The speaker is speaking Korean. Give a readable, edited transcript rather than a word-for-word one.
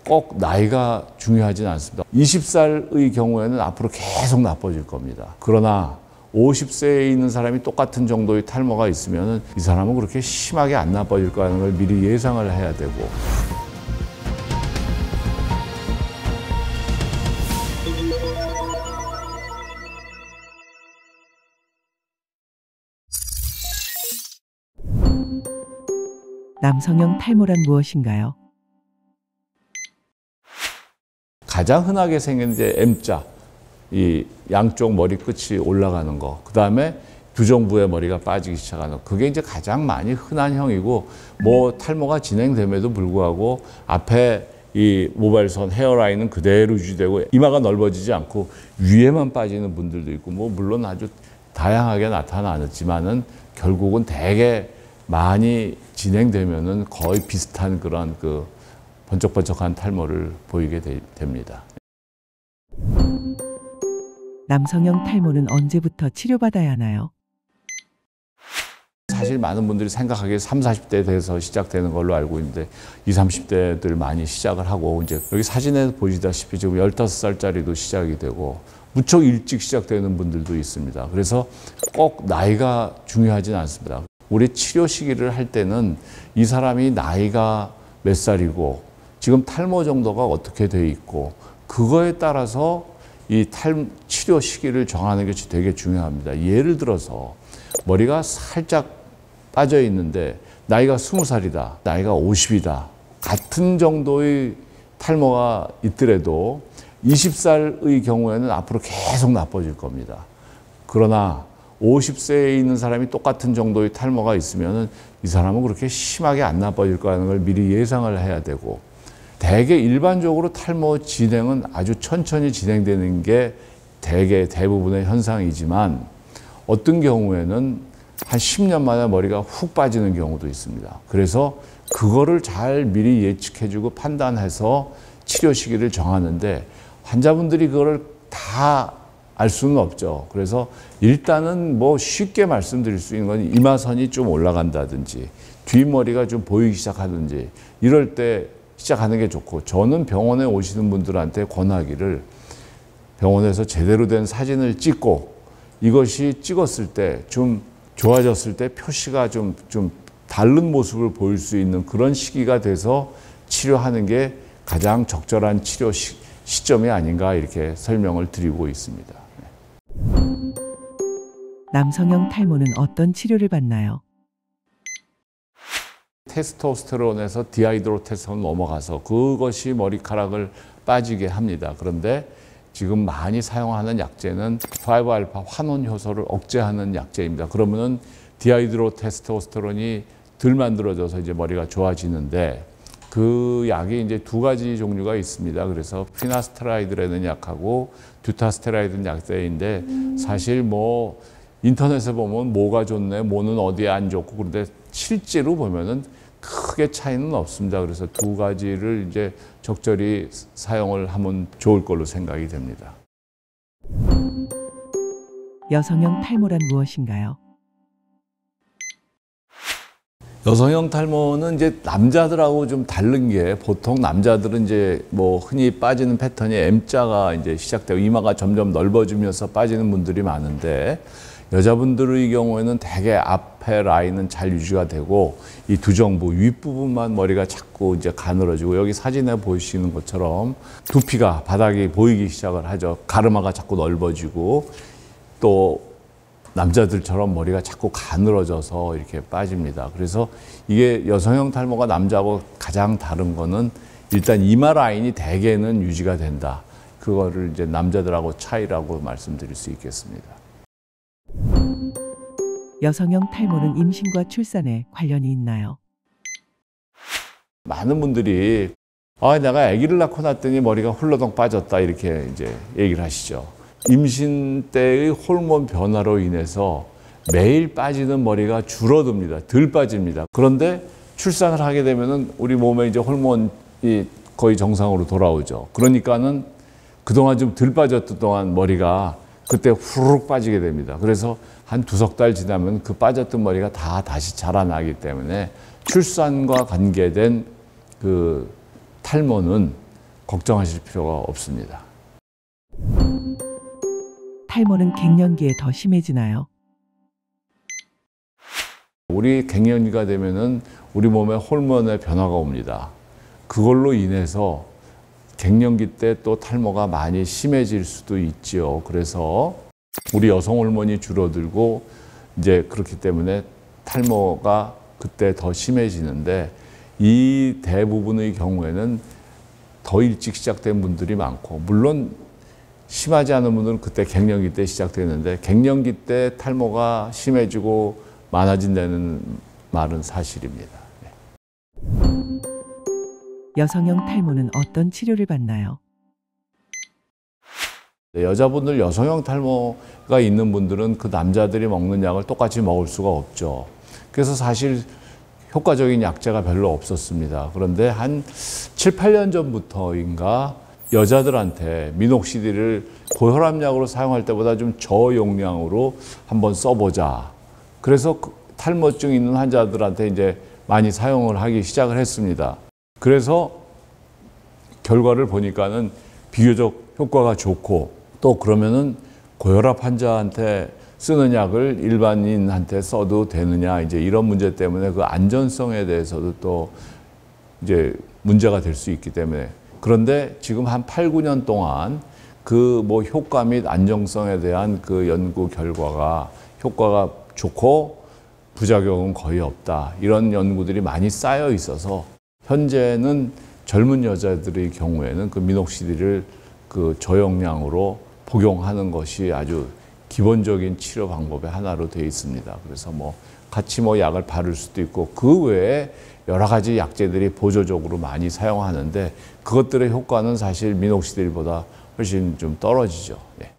꼭 나이가 중요하진 않습니다. 20살의 경우에는 앞으로 계속 나빠질 겁니다. 그러나 50세에 있는 사람이 똑같은 정도의 탈모가 있으면 이 사람은 그렇게 심하게 안 나빠질 거라는 걸 미리 예상을 해야 되고. 남성형 탈모란 무엇인가요? 가장 흔하게 생긴 이제 M자, 이 양쪽 머리 끝이 올라가는 거, 그 다음에 두정부의 머리가 빠지기 시작하는 거, 그게 이제 가장 많이 흔한 형이고, 뭐 탈모가 진행됨에도 불구하고 앞에 이 모발선 헤어라인은 그대로 유지되고 이마가 넓어지지 않고 위에만 빠지는 분들도 있고, 뭐 물론 아주 다양하게 나타나지만은 결국은 되게 많이 진행되면은 거의 비슷한 그런 그 번쩍번쩍한 탈모를 보이게 됩니다. 남성형 탈모는 언제부터 치료받아야 하나요? 사실 많은 분들이 생각하기에 30, 40대 돼서 시작되는 걸로 알고 있는데 20, 30대들 많이 시작을 하고, 이제 여기 사진에 보시다시피 지금 15살짜리도 시작이 되고 무척 일찍 시작되는 분들도 있습니다. 그래서 꼭 나이가 중요하진 않습니다. 우리 치료 시기를 할 때는 이 사람이 나이가 몇 살이고 지금 탈모 정도가 어떻게 돼 있고 그거에 따라서 이 치료 시기를 정하는 것이 되게 중요합니다. 예를 들어서 머리가 살짝 빠져 있는데 나이가 20살이다, 나이가 50이다. 같은 정도의 탈모가 있더라도 20살의 경우에는 앞으로 계속 나빠질 겁니다. 그러나 50세에 있는 사람이 똑같은 정도의 탈모가 있으면 이 사람은 그렇게 심하게 안 나빠질 거라는 걸 미리 예상을 해야 되고, 대개 일반적으로 탈모 진행은 아주 천천히 진행되는 게 대부분의 현상이지만 어떤 경우에는 한 10년 만에 머리가 훅 빠지는 경우도 있습니다. 그래서 그거를 잘 미리 예측해주고 판단해서 치료 시기를 정하는데 환자분들이 그거를 다 알 수는 없죠. 그래서 일단은 뭐 쉽게 말씀드릴 수 있는 건 이마선이 좀 올라간다든지 뒷머리가 좀 보이기 시작하든지 이럴 때 시작하는 게 좋고, 저는 병원에 오시는 분들한테 권하기를 병원에서 제대로 된 사진을 찍고 이것이 찍었을 때 좀 좋아졌을 때 표시가 좀 다른 모습을 보일 수 있는 그런 시기가 돼서 치료하는 게 가장 적절한 치료 시점이 아닌가 이렇게 설명을 드리고 있습니다. 남성형 탈모는 어떤 치료를 받나요? 테스토스테론에서 디하이드로테스테론으로 넘어가서 그것이 머리카락을 빠지게 합니다. 그런데 지금 많이 사용하는 약제는 5알파 환원 효소를 억제하는 약제입니다. 그러면은 디하이드로테스토스테론이 덜 만들어져서 이제 머리가 좋아지는데, 그 약이 이제 두 가지 종류가 있습니다. 그래서 피나스테라이드라는 약하고 듀타스테라이드는 약제인데, 사실 뭐 인터넷에 보면 뭐가 좋네, 뭐는 어디에 안 좋고, 그런데 실제로 보면은 크게 차이는 없습니다. 그래서 두 가지를 이제 적절히 사용을 하면 좋을 걸로 생각이 됩니다. 여성형 탈모란 무엇인가요? 여성형 탈모는 이제 남자들하고 좀 다른 게, 보통 남자들은 이제 뭐 흔히 빠지는 패턴이 M자가 이제 시작되고 이마가 점점 넓어지면서 빠지는 분들이 많은데, 여자분들의 경우에는 대개 앞에 라인은 잘 유지가 되고 이 두정부 윗부분만 머리가 자꾸 이제 가늘어지고, 여기 사진에 보이시는 것처럼 두피가 바닥이 보이기 시작을 하죠. 가르마가 자꾸 넓어지고 또 남자들처럼 머리가 자꾸 가늘어져서 이렇게 빠집니다. 그래서 이게 여성형 탈모가 남자하고 가장 다른 거는 일단 이마 라인이 대개는 유지가 된다. 그거를 이제 남자들하고 차이라고 말씀드릴 수 있겠습니다. 여성형 탈모는 임신과 출산에 관련이 있나요? 많은 분들이 내가 아기를 낳고 났더니 머리가 훌러덩 빠졌다 이렇게 이제 얘기를 하시죠. 임신 때의 호르몬 변화로 인해서 매일 빠지는 머리가 줄어듭니다. 덜 빠집니다. 그런데 출산을 하게 되면은 우리 몸에 이제 호르몬이 거의 정상으로 돌아오죠. 그러니까는 그동안 좀 덜 빠졌던 동안 머리가 그때 후루룩 빠지게 됩니다. 그래서 한 두석 달 지나면 그 빠졌던 머리가 다 다시 자라나기 때문에 출산과 관계된 그 탈모는 걱정하실 필요가 없습니다. 탈모는 갱년기에 더 심해지나요? 우리 갱년기가 되면은 우리 몸에 호르몬의 변화가 옵니다. 그걸로 인해서 갱년기 때 또 탈모가 많이 심해질 수도 있지요. 그래서 우리 여성 호르몬이 줄어들고 이제 그렇기 때문에 탈모가 그때 더 심해지는데, 이 대부분의 경우에는 더 일찍 시작된 분들이 많고, 물론 심하지 않은 분들은 그때 갱년기 때 시작되는데, 갱년기 때 탈모가 심해지고 많아진다는 말은 사실입니다. 여성형 탈모는 어떤 치료를 받나요? 여자분들 여성형 탈모가 있는 분들은 그 남자들이 먹는 약을 똑같이 먹을 수가 없죠. 그래서 사실 효과적인 약제가 별로 없었습니다. 그런데 한 7, 8년 전부터인가 여자들한테 미녹시딜을 고혈압약으로 사용할 때보다 좀 저용량으로 한번 써보자. 그래서 탈모증 있는 환자들한테 이제 많이 사용을 하기 시작을 했습니다. 그래서 결과를 보니까는 비교적 효과가 좋고, 또 그러면은 고혈압 환자한테 쓰는 약을 일반인한테 써도 되느냐, 이제 이런 문제 때문에 그 안전성에 대해서도 또 이제 문제가 될 수 있기 때문에. 그런데 지금 한 8, 9년 동안 그 뭐 효과 및 안정성에 대한 그 연구 결과가 효과가 좋고 부작용은 거의 없다, 이런 연구들이 많이 쌓여 있어서 현재는 젊은 여자들의 경우에는 그 미녹시딜을 그 저용량으로 복용하는 것이 아주 기본적인 치료 방법의 하나로 되어 있습니다. 그래서 뭐 같이 뭐 약을 바를 수도 있고, 그 외에 여러 가지 약제들이 보조적으로 많이 사용하는데, 그것들의 효과는 사실 미녹시딜보다 훨씬 좀 떨어지죠. 네.